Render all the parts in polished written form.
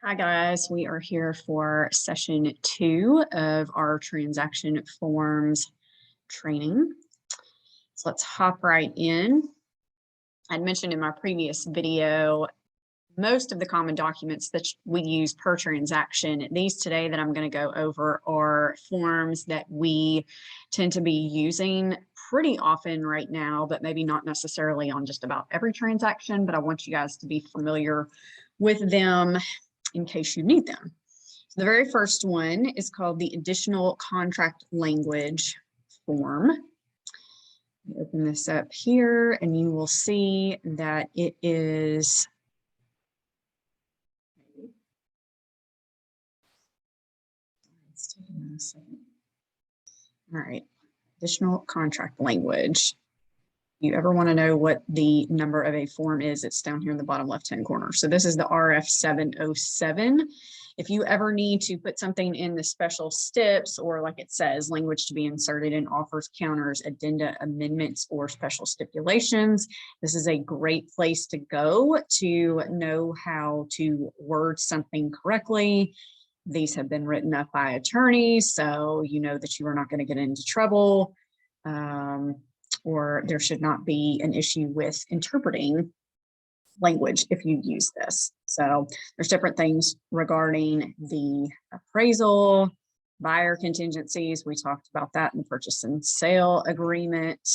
Hi guys, we are here for session 2 of our transaction forms training. So let's hop right in. I'd mentioned in my previous video, most of the common documents that we use per transaction. These today that I'm going to go over are forms that we tend to be using pretty often right now, but maybe not necessarily on just about every transaction, but I want you guys to be familiar with them in case you need them. So the very first one is called the additional contract language form. Open this up here and you will see that it is all right, additional contract language. You ever want to know what the number of a form is, it's down here in the bottom left-hand corner. So this is the RF 707. If you ever need to put something in the special steps, or like it says, language to be inserted in offers, counters, addenda, amendments, or special stipulations, this is a great place to go to know how to word something correctly. These have been written up by attorneys, so you know that you are not going to get into trouble. Or there should not be an issue with interpreting language if you use this. So there's different things regarding the appraisal, buyer contingencies. We talked about that in the purchase and sale agreement.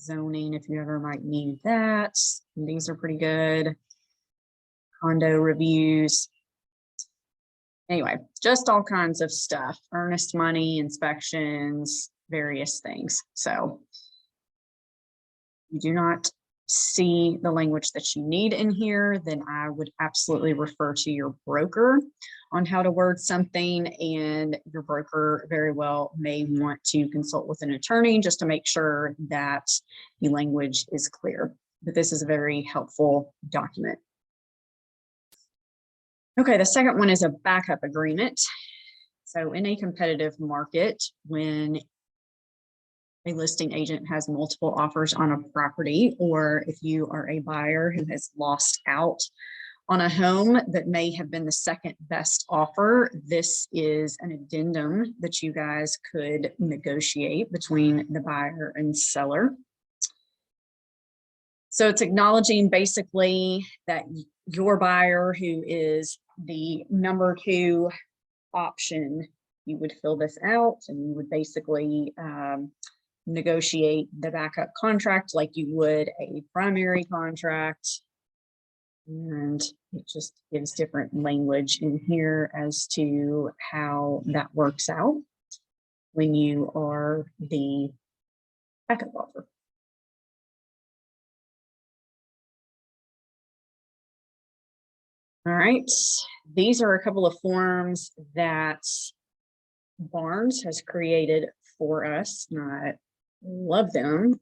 Zoning, if you ever might need that. And these are pretty good. Condo reviews. Anyway, just all kinds of stuff, earnest money, inspections, various things. So you do not see the language that you need in here, then I would absolutely refer to your broker on how to word something, and your broker very well may want to consult with an attorney just to make sure that the language is clear. But this is a very helpful document. Okay, the second one is a backup agreement. So in a competitive market, when a listing agent has multiple offers on a property, or if you are a buyer who has lost out on a home that may have been the second best offer, this is an addendum that you guys could negotiate between the buyer and seller. So it's acknowledging basically that your buyer, who is the number 2 option, you would fill this out and you would basically negotiate the backup contract like you would a primary contract. And it just gives different language in here as to how that works out when you are the backup offer. All right, these are a couple of forms that Barnes has created for us. I love them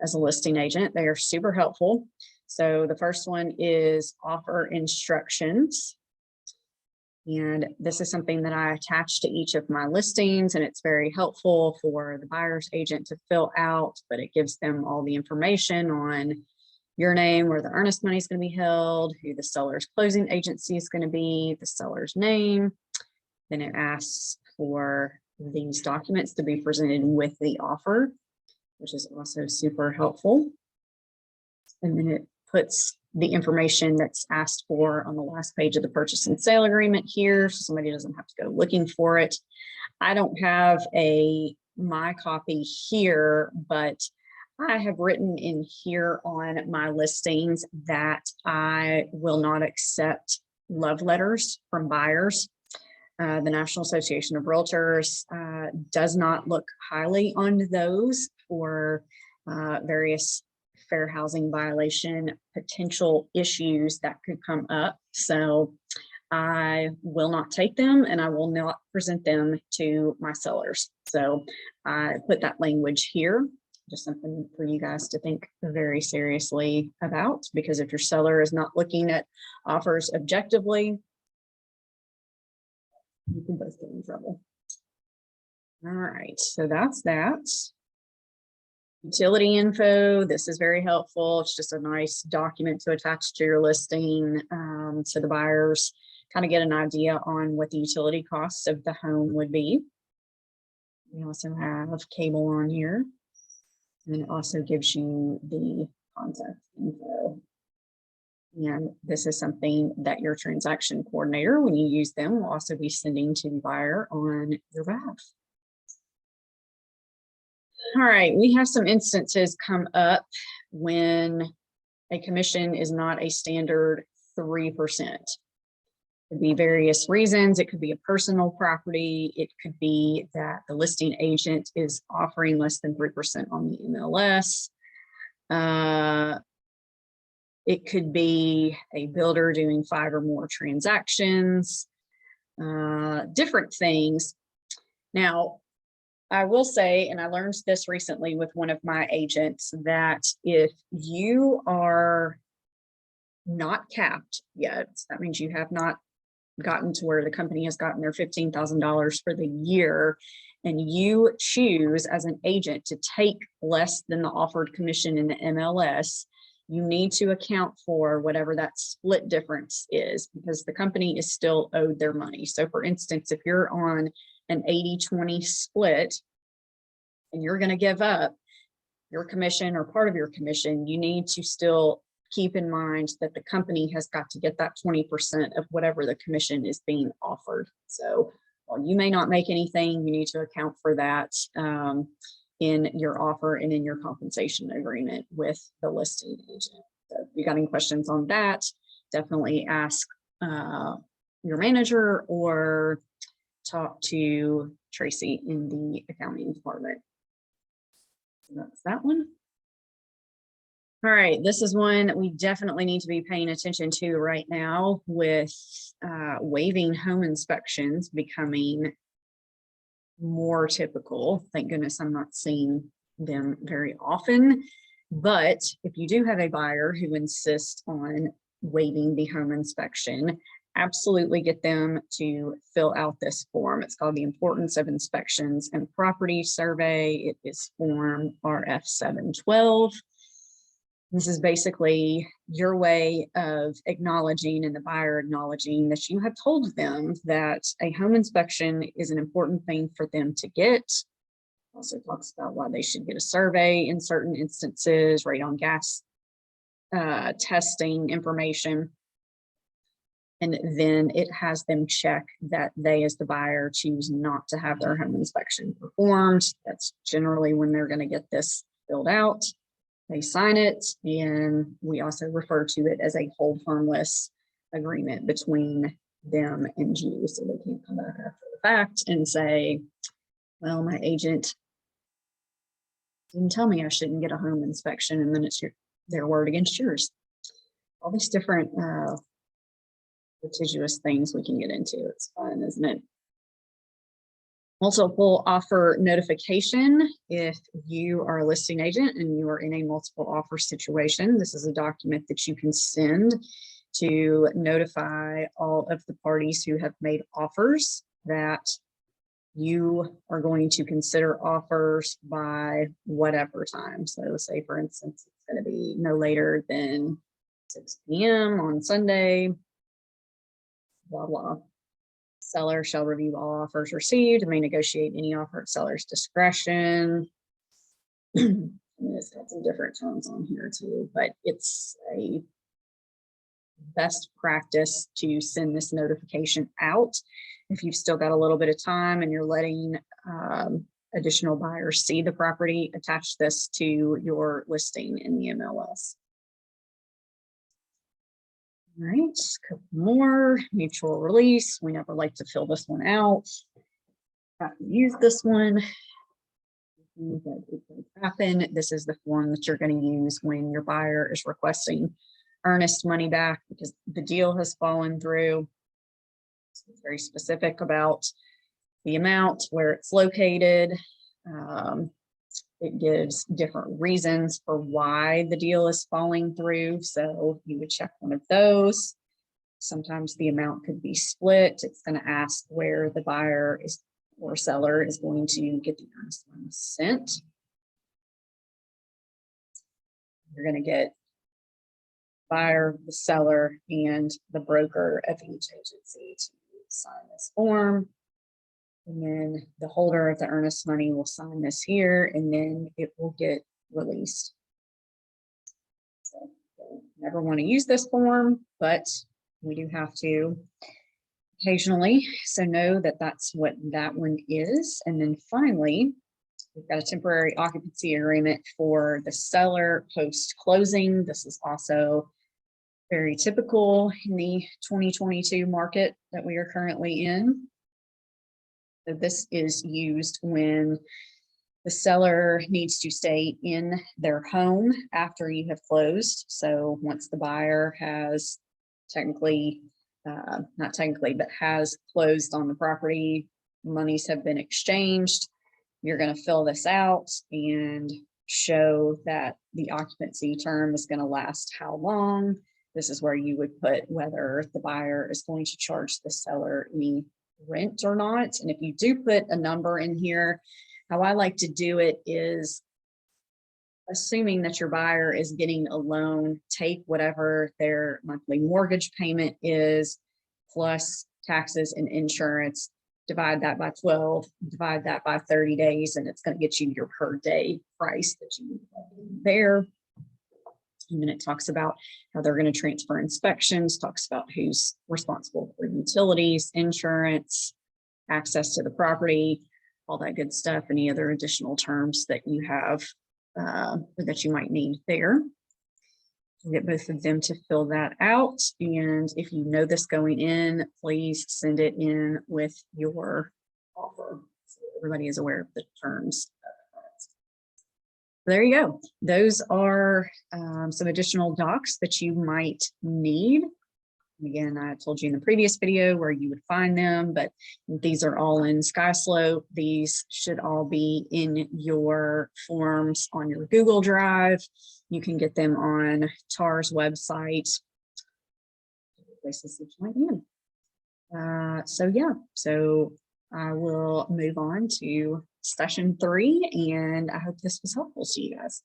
as a listing agent. They are super helpful. So the first one is offer instructions. And this is something that I attach to each of my listings, and it's very helpful for the buyer's agent to fill out, but it gives them all the information on your name, where the earnest money is going to be held, who the seller's closing agency is going to be, the seller's name. Then it asks for these documents to be presented with the offer, which is also super helpful. And then it puts the information that's asked for on the last page of the purchase and sale agreement here, so somebody doesn't have to go looking for it. I don't have my copy here, but I have written in here on my listings that I will not accept love letters from buyers. The National Association of Realtors does not look highly on those for various fair housing violation potential issues that could come up. So I will not take them, and I will not present them to my sellers. So I put that language here, just something for you guys to think very seriously about, because if your seller is not looking at offers objectively, you can both get in trouble. All right, so that's that. Utility info, this is very helpful. It's just a nice document to attach to your listing, so the buyers kind of get an idea on what the utility costs of the home would be. We also have cable on here, and it also gives you the contact info. And this is something that your transaction coordinator, when you use them, will also be sending to the buyer on your behalf. All right, we have some instances come up when a commission is not a standard 3%. Could be various reasons. It could be a personal property. It could be that the listing agent is offering less than 3% on the MLS. It could be a builder doing 5 or more transactions, different things. Now, I will say, and I learned this recently with one of my agents, that if you are not capped yet, that means you have not gotten to where the company has gotten their $15,000 for the year, and you choose as an agent to take less than the offered commission in the MLS, you need to account for whatever that split difference is, because the company is still owed their money. So for instance, if you're on an 80-20 split and you're going to give up your commission or part of your commission, you need to still keep in mind that the company has got to get that 20% of whatever the commission is being offered. So while you may not make anything, you need to account for that in your offer and in your compensation agreement with the listing agent. So if you got any questions on that, definitely ask your manager or talk to Tracy in the accounting department. So that's that one. All right, this is one we definitely need to be paying attention to right now with waiving home inspections becoming more typical. Thank goodness I'm not seeing them very often. But if you do have a buyer who insists on waiving the home inspection, absolutely get them to fill out this form. It's called the Importance of Inspections and Property Survey. It is form RF 712. This is basically your way of acknowledging and the buyer acknowledging that you have told them that a home inspection is an important thing for them to get. Also talks about why they should get a survey in certain instances, radon gas testing information. And then it has them check that they, as the buyer, choose not to have their home inspection performed. That's generally when they're going to get this filled out. They sign it, and we also refer to it as a hold harmless agreement between them and you. So they can't come back after the fact and say, well, my agent didn't tell me I shouldn't get a home inspection, and then it's their word against yours. All these different litigious things we can get into. It's fun, isn't it? Multiple offer notification. If you are a listing agent and you are in a multiple offer situation, this is a document that you can send to notify all of the parties who have made offers that you are going to consider offers by whatever time. So say, for instance, it's going to be no later than 6 p.m. on Sunday, blah, blah. Seller shall review all offers received and may negotiate any offer at seller's discretion. It's got some different terms on here too, but it's a best practice to send this notification out. If you've still got a little bit of time and you're letting additional buyers see the property, attach this to your listing in the MLS. All right, just a couple more. Mutual release. We never like to fill this one out. Have to use this one. Happen. This is the form that you're going to use when your buyer is requesting earnest money back because the deal has fallen through. So it's very specific about the amount, where it's located. It gives different reasons for why the deal is falling through. So you would check one of those. Sometimes the amount could be split. It's going to ask where the buyer is or seller is going to get the earnest money sent. You're going to get buyer, the seller, and the broker of each agency to sign this form. And then the holder of the earnest money will sign this here, and then it will get released. So never want to use this form, but we do have to occasionally. So know that that's what that one is. And then finally, we've got a temporary occupancy agreement for the seller post closing. This is also very typical in the 2022 market that we are currently in. So this is used when the seller needs to stay in their home after you have closed. So once the buyer has technically, not technically, but has closed on the property, monies have been exchanged, you're going to fill this out and show that the occupancy term is going to last how long. This is where you would put whether the buyer is going to charge the seller any rent or not. And if you do put a number in here, how I like to do it is, assuming that your buyer is getting a loan, take whatever their monthly mortgage payment is, plus taxes and insurance, divide that by 12, divide that by 30 days, and it's going to get you your per day price that you there. And then it talks about how they're going to transfer inspections, talks about who's responsible for utilities, insurance, access to the property, all that good stuff, any other additional terms that you have that you might need there. We'll get both of them to fill that out. And if you know this going in, please send it in with your offer, so everybody is aware of the terms. There you go. Those are some additional docs that you might need. Again, I told you in the previous video where you would find them, but these are all in SkySlope. These should all be in your forms on your Google Drive. You can get them on TAR's website, places that you might need. So yeah, so I will move on to session 3, and I hope this was helpful to you guys.